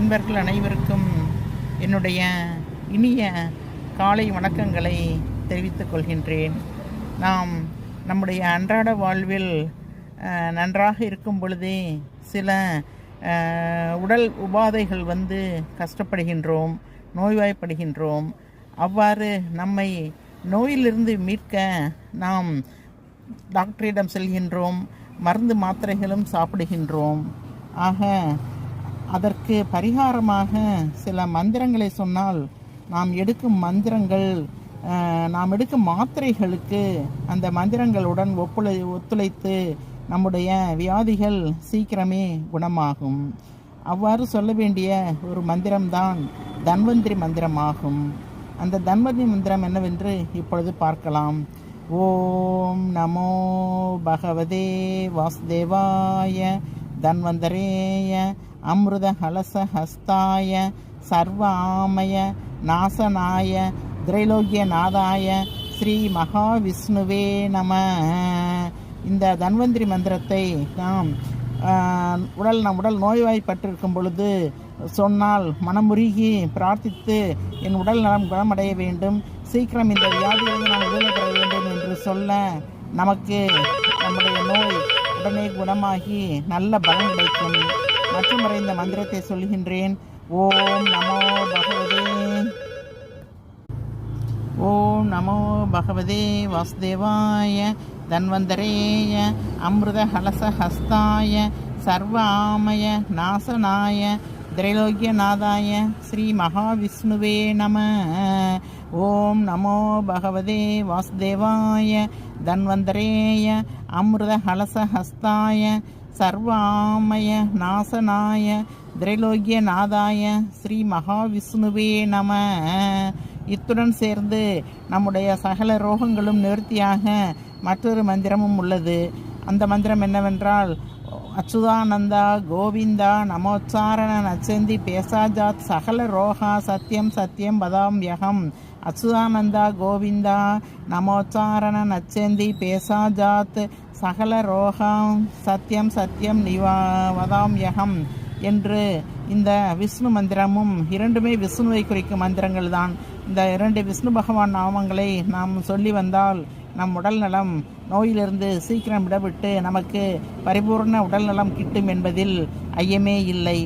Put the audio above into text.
அன்பர்கள் அனைவருக்கும் என்னுடைய இனிய காலை வணக்கங்களை தெரிவித்துக் கொள்கின்றேன். நாம் நம்முடைய அன்றாட வாழ்வில் நன்றாக இருக்கும் பொழுதே சில உடல் உபாதைகள் வந்து கஷ்டப்படுகின்றோம், நோய்வாய்ப்படுகின்றோம். அவ்வாறு நம்மை நோயிலிருந்து மீட்க நாம் டாக்டரிடம் செல்கின்றோம், மருந்து மாத்திரைகளும் சாப்பிடுகின்றோம். ஆக அதற்கு பரிகாரமாக சில மந்திரங்களை சொன்னால் நாம் எடுக்கும் மந்திரங்கள், நாம் எடுக்கும் மாத்திரைகளுக்கு அந்த மந்திரங்களுடன் ஒத்துழைத்து நம்முடைய வியாதிகள் சீக்கிரமே குணமாகும். அவ்வாறு சொல்ல வேண்டிய ஒரு மந்திரம்தான் தன்வந்திரி மந்திரமாகும். அந்த தன்வந்திரி மந்திரம் என்னவென்று இப்பொழுது பார்க்கலாம். ஓம் நமோ பகவதே வாசுதேவாய தன்வந்தரேய அமிர்த ஹலச ஹஸ்தாய சர்வ ஆமய நாசனாய திரைலோக்கிய நாதாய ஸ்ரீ மகாவிஷ்ணுவே நம. இந்த தன்வந்திரி மந்திரத்தை நாம் நம் உடல் நோய்வாய்ப்பட்டிருக்கும் பொழுது சொன்னால் மனமுருகி பிரார்த்தித்து என் உடல் நலம் குணமடைய வேண்டும், சீக்கிரம் இந்த வியாதியிலிருந்து நாம் விடுதலை பெற வேண்டும் என்று சொல்ல நமக்கு நம்முடைய நோய் உடனே குணமாகி நல்ல பலன் கிடைக்கும். மற்றும் இந்த மந்திரத்தை சொல்கின்றேன். ஓம் நமோ பகவதே ஓம் நமோ பகவதே வாசுதேவாய தன்வந்தரேய அமிர்த ஹலச ஹஸ்தாய சர்வ ஆமய நாசனாய திரைலோக்கிய நாதாய ஸ்ரீ மகாவிஷ்ணுவே நம. ஓம் நமோ பகவதே வாசுதேவாய தன்வந்தரேய அமிர்த ஹலச ஹஸ்தாய சர்வ ஆமய நாசனாய திரைலோக்கிய நாதாய ஸ்ரீ மகாவிஷ்ணுவே நம. இத்துடன் சேர்ந்து நம்முடைய சகல ரோகங்களும் நிவர்த்தியாக மற்றொரு மந்திரமும் உள்ளது. அந்த மந்திரம் என்னவென்றால், அச்சுதானந்தா கோவிந்தா நமோச்சாரண நச்சந்தி பேசாஜாத் சகல ரோகா சத்தியம் சத்தியம் வதாம்யகம். அச்சுதானந்தா கோவிந்தா நமோச்சாரண நச்சந்தி பேசாஜாத் சகல ரோகாம் சத்தியம் சத்தியம் வதாம்யகம் என்று இந்த விஷ்ணு மந்திரமும், இரண்டுமே விஷ்ணுவை குறிக்கும் மந்திரங்கள் தான். இந்த இரண்டு விஷ்ணு பகவான் நாமங்களை நாம் சொல்லி வந்தால் நம் உடல் நலம் நோயிலிருந்து சீக்கிரம் விடவிட்டு நமக்கு பரிபூர்ண உடல் நலம் கிட்டும் என்பதில் ஐயமே இல்லை.